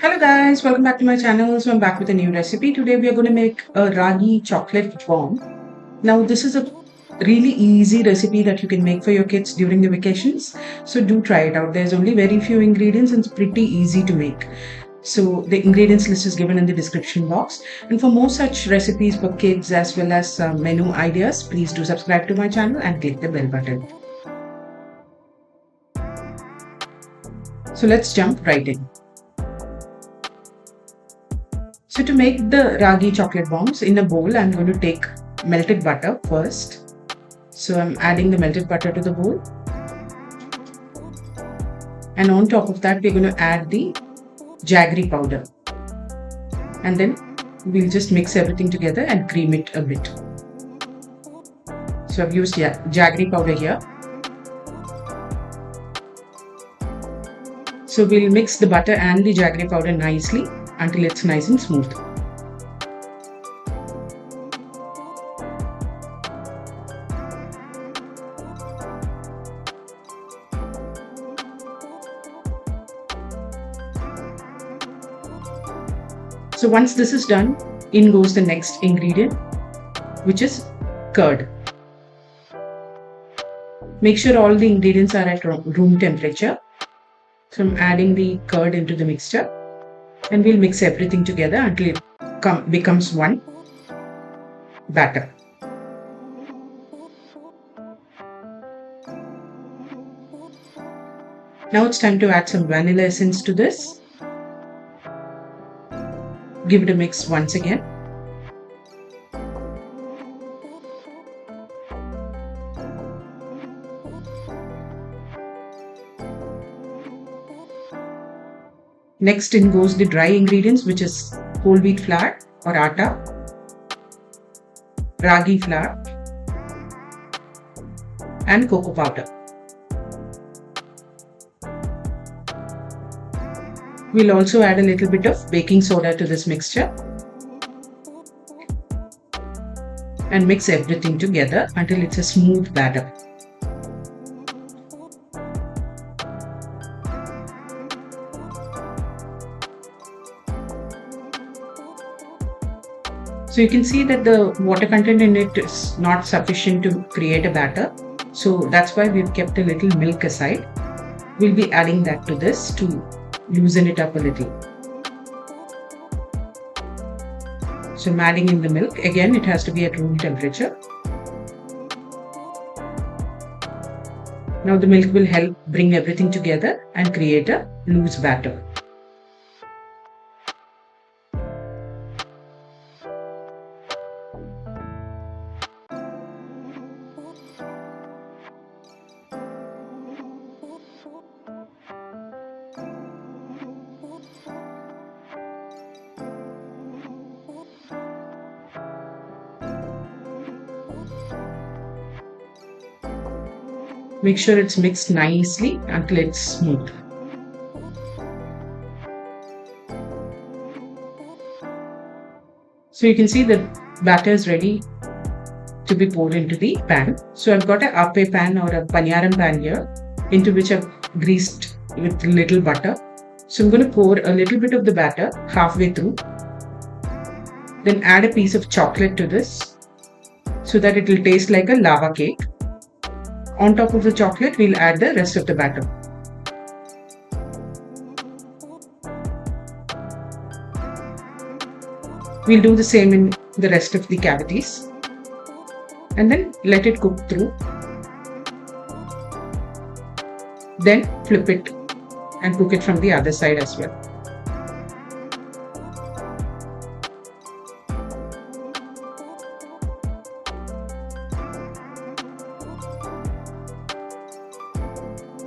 Hello guys, welcome back to my channel. So I'm back with a new recipe. Today we are going to make a ragi chocolate bomb. Now this is a really easy recipe that you can make for your kids during the vacations. So do try it out. There's only very few ingredients and it's pretty easy to make. So the ingredients list is given in the description box. And for more such recipes for kids as well as menu ideas, please do subscribe to my channel and click the bell button. So let's jump right in. So to make the ragi chocolate bombs, in a bowl I'm going to take melted butter first. So I'm adding the melted butter to the bowl. And on top of that we're going to add the jaggery powder. And then we'll just mix everything together and cream it a bit. So I've used jaggery powder here. So we'll mix the butter and the jaggery powder nicely until it's nice and smooth. So once this is done, in goes the next ingredient, which is curd. Make sure all the ingredients are at room temperature. So I'm adding the curd into the mixture and we'll mix everything together until it becomes one batter. Now it's time to add some vanilla essence to this. Give it a mix once again. Next in goes the dry ingredients, which is whole wheat flour or atta, ragi flour and cocoa powder. We'll also add a little bit of baking soda to this mixture and mix everything together until it's a smooth batter. So you can see that the water content in it is not sufficient to create a batter. So that's why we've kept a little milk aside. We'll be adding that to this to loosen it up a little. So I'm adding in the milk. Again, it has to be at room temperature. Now the milk will help bring everything together and create a loose batter. Make sure it's mixed nicely until it's smooth. So you can see the batter is ready to be poured into the pan. So I've got a appe pan or a paneer pan here, into which I've greased with little butter. So I'm going to pour a little bit of the batter halfway through. Then add a piece of chocolate to this so that it will taste like a lava cake. On top of the chocolate, we'll add the rest of the batter. We'll do the same in the rest of the cavities. And then let it cook through. Then flip it and cook it from the other side as well.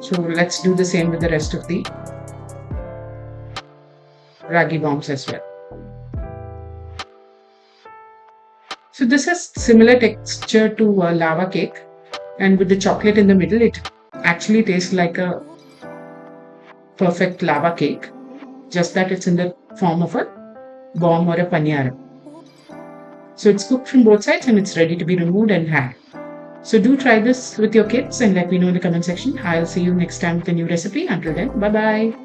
So let's do the same with the rest of the ragi bombs as well. So this has similar texture to a lava cake, and with the chocolate in the middle, it actually tastes like a perfect lava cake, just that it's in the form of a bomb or a paneer. So it's cooked from both sides and it's ready to be removed and had. So do try this with your kids and let me know in the comment section. I'll see you next time with a new recipe. Until then, bye bye.